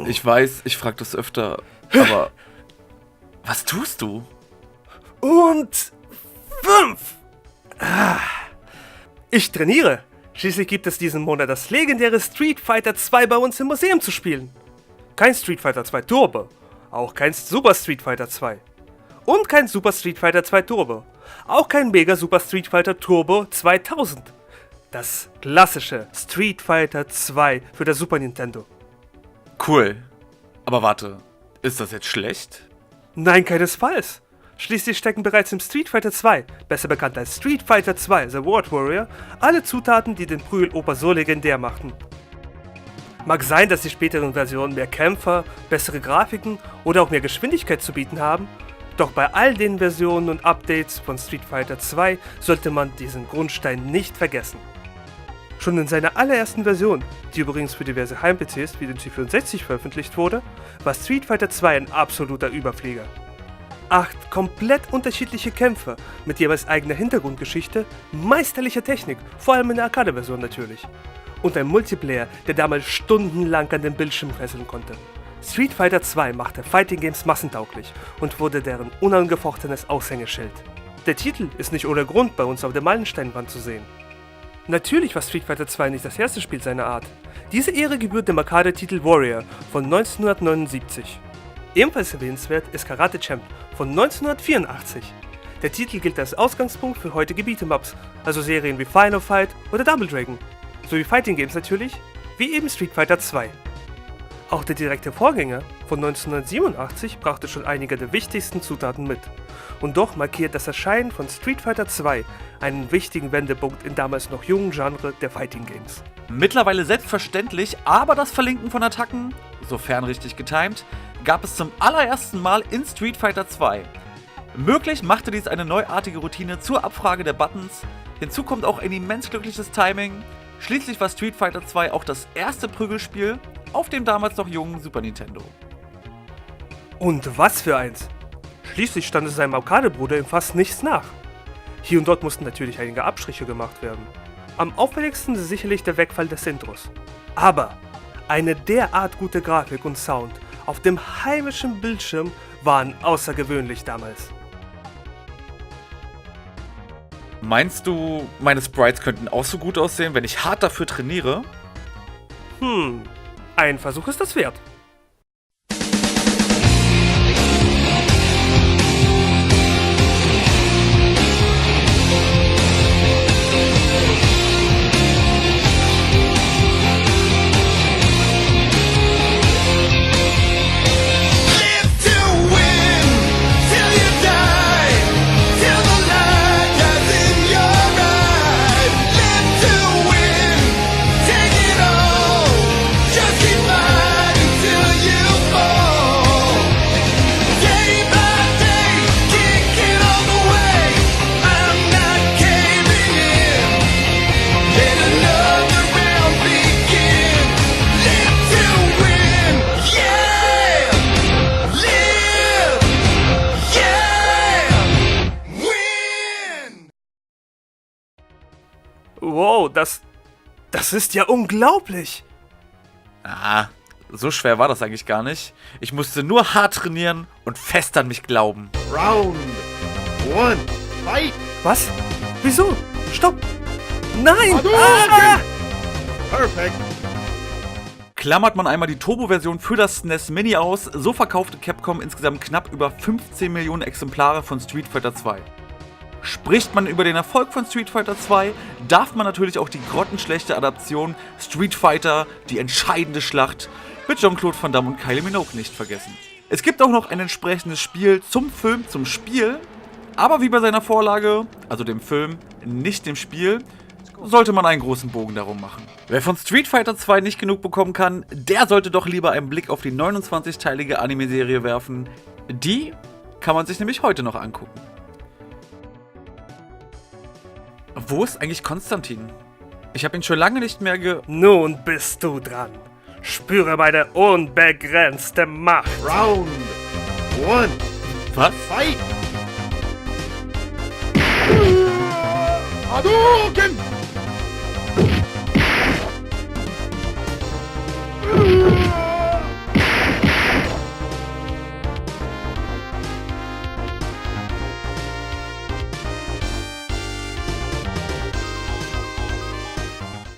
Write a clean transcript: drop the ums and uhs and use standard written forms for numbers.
Ich weiß, ich frag das öfter, aber was tust du? Und 5. Ich trainiere. Schließlich gibt es diesen Monat das legendäre Street Fighter 2 bei uns im Museum zu spielen. Kein Street Fighter 2 Turbo, auch kein Super Street Fighter 2. Und kein Super Street Fighter 2 Turbo, auch kein Mega Super Street Fighter Turbo 2000. Das klassische Street Fighter 2 für das Super Nintendo. Cool. Aber warte, ist das jetzt schlecht? Nein, keinesfalls. Schließlich stecken bereits im Street Fighter 2, besser bekannt als Street Fighter 2 The World Warrior, alle Zutaten, die den Prügeloper so legendär machten. Mag sein, dass die späteren Versionen mehr Kämpfer, bessere Grafiken oder auch mehr Geschwindigkeit zu bieten haben, doch bei all den Versionen und Updates von Street Fighter 2 sollte man diesen Grundstein nicht vergessen. Schon in seiner allerersten Version, die übrigens für diverse Heim-PCs wie den C64 veröffentlicht wurde, war Street Fighter 2 ein absoluter Überflieger. 8 komplett unterschiedliche Kämpfe mit jeweils eigener Hintergrundgeschichte, meisterlicher Technik, vor allem in der Arcade-Version natürlich. Und ein Multiplayer, der damals stundenlang an den Bildschirm fesseln konnte. Street Fighter 2 machte Fighting Games massentauglich und wurde deren unangefochtenes Aushängeschild. Der Titel ist nicht ohne Grund bei uns auf der Meilensteinwand zu sehen. Natürlich war Street Fighter 2 nicht das erste Spiel seiner Art. Diese Ehre gebührt dem Arcade-Titel Warrior von 1979. Ebenfalls erwähnenswert ist Karate Champ von 1984. Der Titel gilt als Ausgangspunkt für heutige Beat'em-Ups, also Serien wie Final Fight oder Double Dragon, sowie Fighting Games natürlich, wie eben Street Fighter 2. Auch der direkte Vorgänger von 1987 brachte schon einige der wichtigsten Zutaten mit. Und doch markiert das Erscheinen von Street Fighter 2 einen wichtigen Wendepunkt im damals noch jungen Genre der Fighting Games. Mittlerweile selbstverständlich, aber das Verlinken von Attacken, sofern richtig getimt, gab es zum allerersten Mal in Street Fighter 2. Möglich machte dies eine neuartige Routine zur Abfrage der Buttons. Hinzu kommt auch ein immens glückliches Timing. Schließlich war Street Fighter 2 auch das erste Prügelspiel auf dem damals noch jungen Super Nintendo. Und was für eins! Schließlich stand es seinem Arcade-Bruder in fast nichts nach. Hier und dort mussten natürlich einige Abstriche gemacht werden. Am auffälligsten ist sicherlich der Wegfall des Intros. Aber eine derart gute Grafik und Sound auf dem heimischen Bildschirm waren außergewöhnlich damals. Meinst du, meine Sprites könnten auch so gut aussehen, wenn ich hart dafür trainiere? Ein Versuch ist das wert. Wow, das ist ja unglaublich! Ah, so schwer war das eigentlich gar nicht. Ich musste nur hart trainieren und fest an mich glauben. Round 1, fight! Was? Wieso? Stopp! Nein! Hadouken! Perfect! Klammert man einmal die Turbo-Version für das SNES Mini aus, so verkaufte Capcom insgesamt knapp über 15 Millionen Exemplare von Street Fighter 2. Spricht man über den Erfolg von Street Fighter 2, darf man natürlich auch die grottenschlechte Adaption Street Fighter, die entscheidende Schlacht mit Jean-Claude Van Damme und Kylie Minogue nicht vergessen. Es gibt auch noch ein entsprechendes Spiel zum Film, zum Spiel, aber wie bei seiner Vorlage, also dem Film, nicht dem Spiel, sollte man einen großen Bogen darum machen. Wer von Street Fighter 2 nicht genug bekommen kann, der sollte doch lieber einen Blick auf die 29-teilige Anime-Serie werfen. Die kann man sich nämlich heute noch angucken. Wo ist eigentlich Konstantin? Ich habe ihn schon lange nicht mehr Nun bist du dran. Spüre meine unbegrenzte Macht. Round 1, Was? fight! Hadouken!